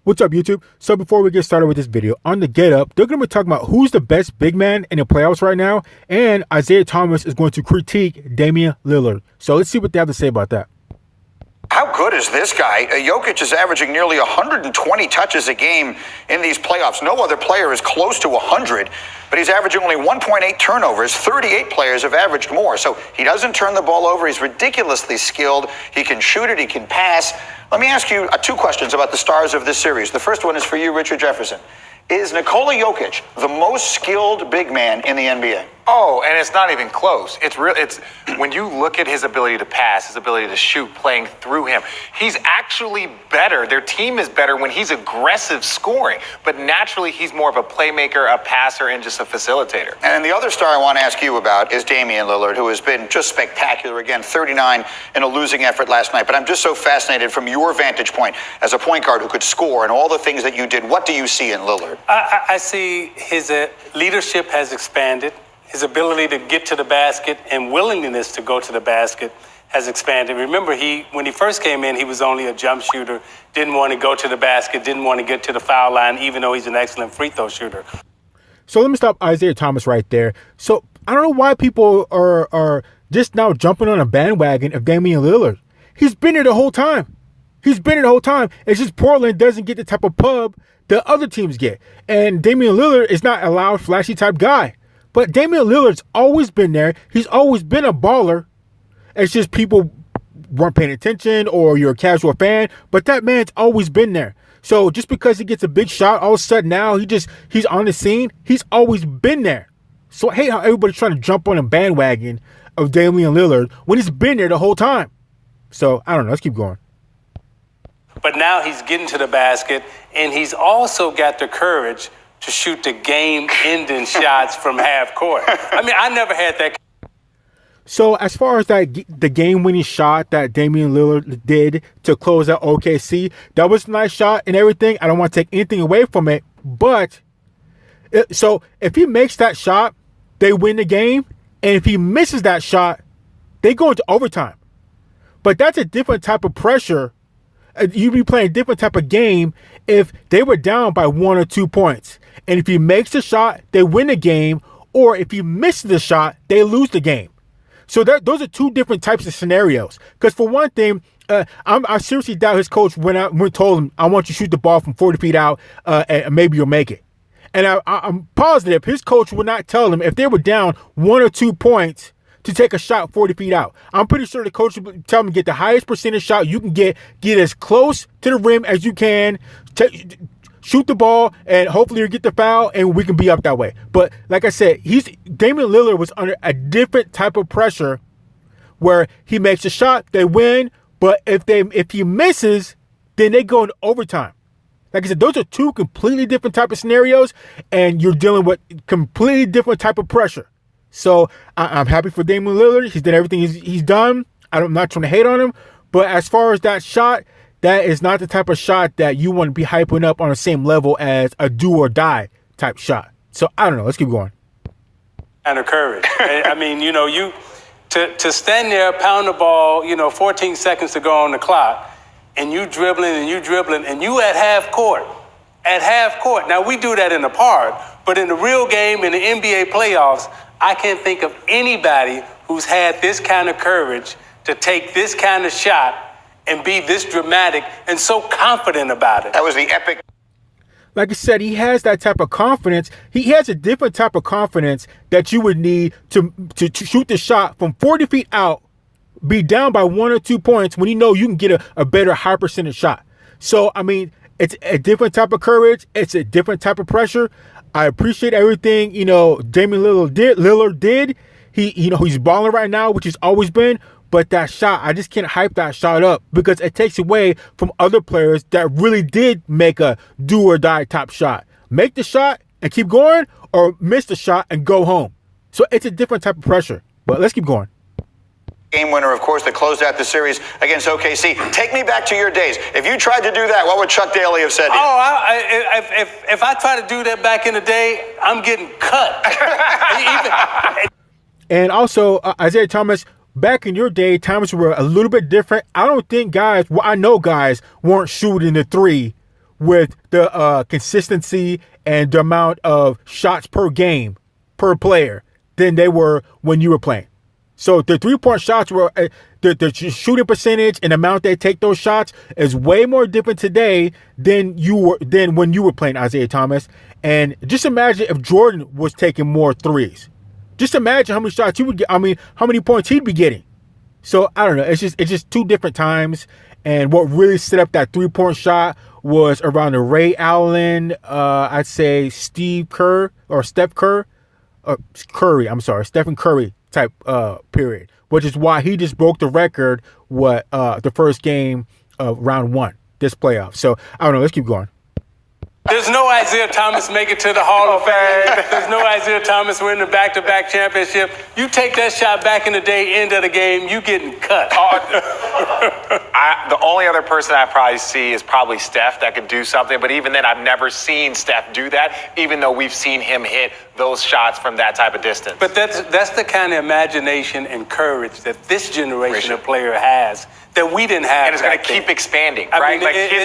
What's up, YouTube? So before we get started with this video, on the Get Up, they're going to be talking about who's the best big man in the playoffs right now, and Isaiah Thomas is going to critique Damian Lillard. So let's see what they have to say about that. How good is this guy? Jokic is averaging nearly 120 touches a game in these playoffs. No other player is close to 100, but he's averaging only 1.8 turnovers. 38 players have averaged more. So he doesn't turn the ball over. He's ridiculously skilled. He can shoot it. He can pass. Let me ask you two questions about the stars of this series. The first one is for you, Richard Jefferson. Is Nikola Jokic the most skilled big man in the NBA? Oh, and it's not even close. It's real. It's when you look at his ability to pass, his ability to shoot, playing through him. He's actually better. Their team is better when he's aggressive scoring. But naturally, he's more of a playmaker, a passer, and just a facilitator. And then the other star I want to ask you about is Damian Lillard, who has been just spectacular. Again, 39 in a losing effort last night. But I'm just so fascinated from your vantage point as a point guard who could score and all the things that you did. What do you see in Lillard? I see his leadership has expanded. His ability to get to the basket and willingness to go to the basket has expanded. Remember, when he first came in, he was only a jump shooter, didn't want to go to the basket, didn't want to get to the foul line, even though he's an excellent free throw shooter. So let me stop Isaiah Thomas right there. So I don't know why people are just now jumping on a bandwagon of Damian Lillard. He's been here the whole time. It's just Portland doesn't get the type of pub the other teams get. And Damian Lillard is not a loud, flashy type guy. But Damian Lillard's always been there. He's always been a baller. It's just people weren't paying attention or you're a casual fan. But that man's always been there. So just because he gets a big shot, all of a sudden now he's on the scene. He's always been there. So I hate how everybody's trying to jump on a bandwagon of Damian Lillard when he's been there the whole time. So I don't know. Let's keep going. But now he's getting to the basket, and he's also got the courage to shoot the game-ending shots from half court. I mean, I never had that. So as far as the game-winning shot that Damian Lillard did to close out OKC, that was a nice shot and everything. I don't want to take anything away from it. But so if he makes that shot, they win the game. And if he misses that shot, they go into overtime. But that's a different type of pressure. You'd be playing a different type of game if they were down by 1 or 2 points. And if he makes the shot, they win the game. Or if he misses the shot, they lose the game. So those are two different types of scenarios. Because for one thing, I seriously doubt his coach went out and told him, I want you to shoot the ball from 40 feet out and maybe you'll make it. And I'm positive his coach would not tell him if they were down 1 or 2 points to take a shot 40 feet out. I'm pretty sure the coach would tell him to get the highest percentage shot you can get as close to the rim as you can, shoot the ball, and hopefully you get the foul, and we can be up that way. But like I said, Damian Lillard was under a different type of pressure where he makes a shot, they win, but if he misses, then they go into overtime. Like I said, those are two completely different type of scenarios, and you're dealing with completely different type of pressure. So I'm happy for Damian Lillard. He's done everything he's done. I'm not trying to hate on him. But as far as that shot, that is not the type of shot that you want to be hyping up on the same level as a do or die type shot. So I don't know. Let's keep going. And the courage. I mean, to stand there, pound the ball, 14 seconds to go on the clock, and you dribbling, and you at half court. At half court. Now, we do that in the park, but in the real game, in the NBA playoffs, I can't think of anybody who's had this kind of courage to take this kind of shot and be this dramatic and so confident about it. That was the epic. Like I said, he has that type of confidence. He has a different type of confidence that you would need to shoot the shot from 40 feet out, be down by 1 or 2 points when you know you can get a better high percentage shot. So, I mean, it's a different type of courage. It's a different type of pressure. I appreciate everything, Damian Lillard did. He's balling right now, which he's always been. But that shot, I just can't hype that shot up because it takes away from other players that really did make a do or die top shot. Make the shot and keep going, or miss the shot and go home. So it's a different type of pressure. But let's keep going. Game winner, of course, that closed out the series against OKC. Take me back to your days. If you tried to do that, what would Chuck Daly have said to you? If I try to do that back in the day, I'm getting cut. And also, Isaiah Thomas, back in your day, times were a little bit different. I don't think I know guys weren't shooting the three with the consistency and the amount of shots per game, per player, than they were when you were playing. So the 3-point shots were the shooting percentage and amount they take those shots is way more different today than when you were playing, Isaiah Thomas. And just imagine if Jordan was taking more threes. Just imagine how many shots he would get. I mean, how many points he'd be getting. So I don't know. It's just two different times. And what really set up that 3-point shot was around the Ray Allen, I'd say Stephen Curry type period, which is why he just broke the record the first game of round 1 this playoff. So I don't know. Let's keep going. There's no Isaiah Thomas make it to the Hall of Fame. There's no Isaiah Thomas winning the back-to-back championship. You take that shot back in the day, end of the game, you getting cut. The only other person I probably see is probably Steph that could do something. But even then, I've never seen Steph do that, even though we've seen him hit those shots from that type of distance. But that's the kind of imagination and courage that this generation of player has that we didn't have. And it's going to keep expanding, right?